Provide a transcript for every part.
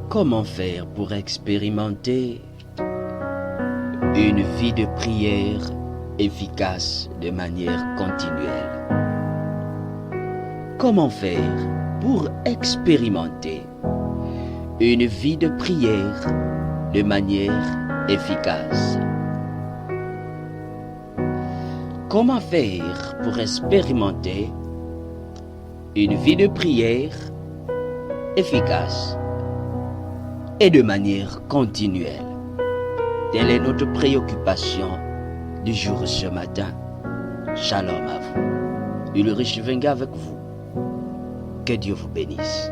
Comment faire pour expérimenter une vie de prière efficace de manière continuelle? Comment faire pour expérimenter une vie de prière de manière efficace? Comment faire pour expérimenter une vie de prière efficace et de manière continuelle? Telle est notre préoccupation du jour ce matin. Shalom à vous. Ulrich Venga avec vous. Que Dieu vous bénisse.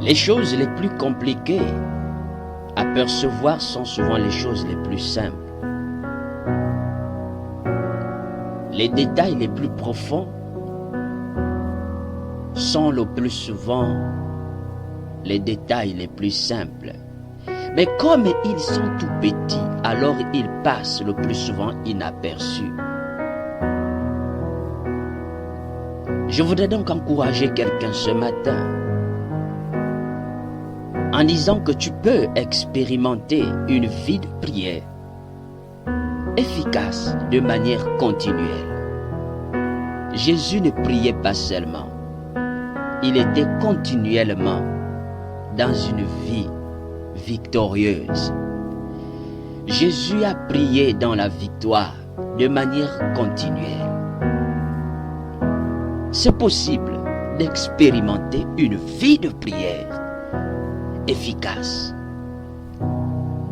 Les choses les plus compliquées à percevoir sont souvent les choses les plus simples. Les détails les plus profonds sont le plus souvent les détails les plus simples. Mais comme ils sont tout petits, alors ils passent le plus souvent inaperçus. Je voudrais donc encourager quelqu'un ce matin en disant que tu peux expérimenter une vie de prière efficace de manière continuelle. Jésus ne priait pas seulement, il était continuellement dans une vie victorieuse. Jésus a prié dans la victoire de manière continuelle. C'est possible d'expérimenter une vie de prière efficace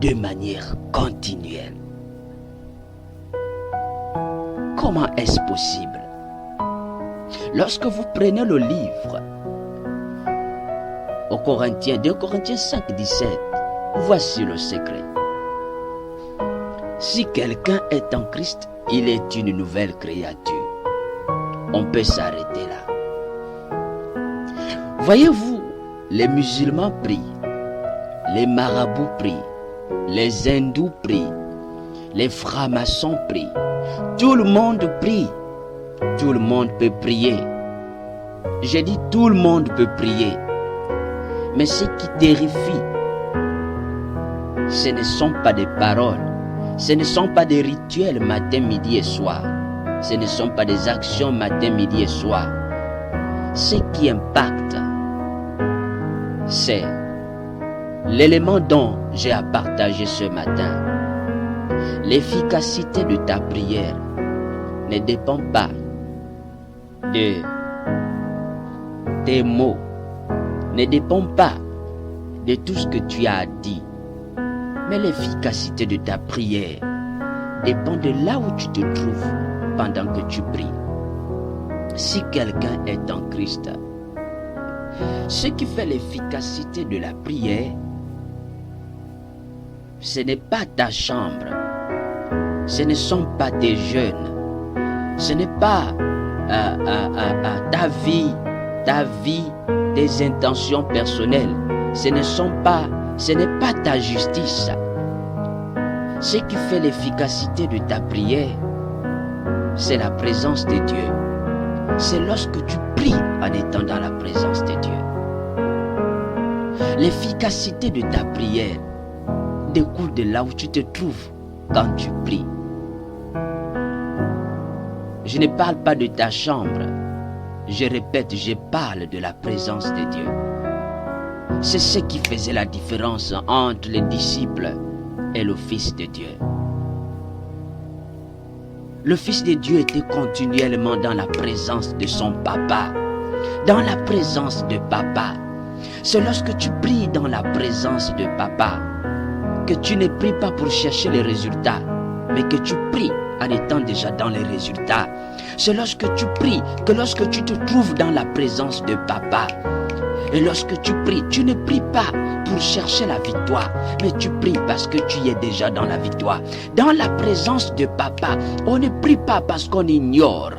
de manière continuelle. Comment est-ce possible? Lorsque vous prenez le livre aux Corinthiens, 2 Corinthiens 5, 17, voici le secret. Si quelqu'un est en Christ, il est une nouvelle créature. On peut s'arrêter là. Voyez-vous, les musulmans prient, les marabouts prient, les hindous prient, les francs-maçons prient. Tout le monde prie. Tout le monde peut prier. J'ai dit tout le monde peut prier. Mais ce qui terrifie, ce ne sont pas des paroles, ce ne sont pas des rituels matin, midi et soir, ce ne sont pas des actions matin, midi et soir. Ce qui impacte, c'est l'élément dont j'ai à partager ce matin. L'efficacité de ta prière ne dépend pas de tes mots, ne dépend pas de tout ce que tu as dit, mais l'efficacité de ta prière dépend de là où tu te trouves pendant que tu pries. Si quelqu'un est en Christ, ce qui fait l'efficacité de la prière, ce n'est pas ta chambre, ce ne sont pas tes jeûnes, ce n'est pas ta vie, tes intentions personnelles, ce n'est pas ta justice. Ce qui fait l'efficacité de ta prière, c'est la présence de Dieu. C'est lorsque tu pries en étant dans la présence de Dieu. L'efficacité de ta prière découle de là où tu te trouves quand tu pries. Je ne parle pas de ta chambre. Je répète, je parle de la présence de Dieu. C'est ce qui faisait la différence entre les disciples et le Fils de Dieu. Le Fils de Dieu était continuellement dans la présence de son Papa. Dans la présence de Papa. C'est lorsque tu pries dans la présence de Papa que tu ne pries pas pour chercher les résultats, mais que tu pries en étant déjà dans les résultats. C'est lorsque tu pries que lorsque tu te trouves dans la présence de Papa, Et lorsque tu pries, tu ne pries pas pour chercher la victoire, mais tu pries parce que tu es déjà dans la victoire. Dans la présence de papa, on ne prie pas parce qu'on ignore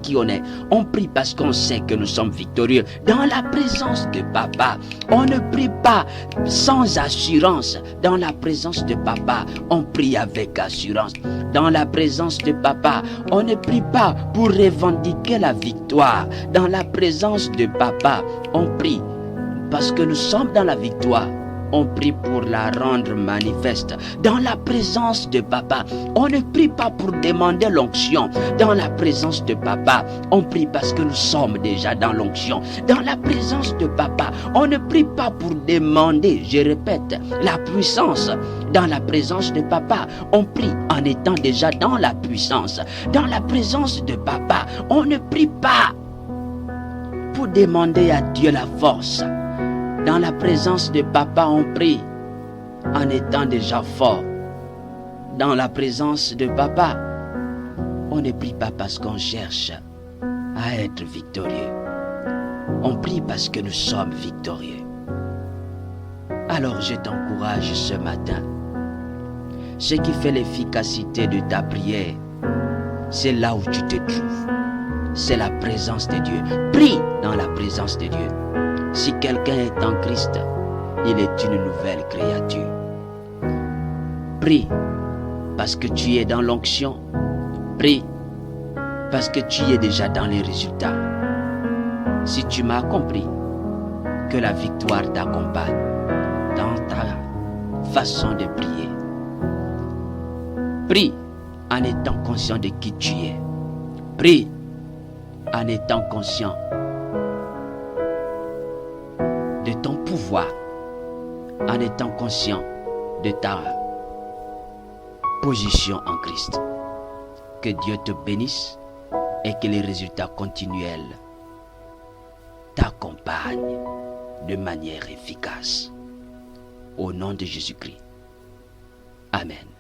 qui on est. On prie parce qu'on sait que nous sommes victorieux. Dans la présence de papa, on ne prie pas sans assurance. Dans la présence de papa, on prie avec assurance. Dans la présence de papa, on ne prie pas pour revendiquer la victoire. Dans la présence de papa, on prie parce que nous sommes dans la victoire. On prie pour la rendre manifeste. Dans la présence de papa, on ne prie pas pour demander l'onction. Dans la présence de papa, on prie parce que nous sommes déjà dans l'onction. Dans la présence de papa, on ne prie pas pour demander, je répète, la puissance. Dans la présence de papa, on prie en étant déjà dans la puissance. Dans la présence de papa, on ne prie pas pour demander à Dieu la force. Dans la présence de papa, on prie en étant déjà fort. Dans la présence de papa, on ne prie pas parce qu'on cherche à être victorieux. On prie parce que nous sommes victorieux. Alors je t'encourage ce matin. Ce qui fait l'efficacité de ta prière, c'est là où tu te trouves. C'est la présence de Dieu. Prie dans la présence de Dieu. Si quelqu'un est en Christ, il est une nouvelle créature. Prie parce que tu es dans l'onction. Prie parce que tu es déjà dans les résultats. Si tu m'as compris, que la victoire t'accompagne dans ta façon de prier. Prie en étant conscient de qui tu es. Prie en étant conscient de ton pouvoir, en étant conscient de ta position en Christ. Que Dieu te bénisse et que les résultats continuels t'accompagnent de manière efficace. Au nom de Jésus-Christ. Amen.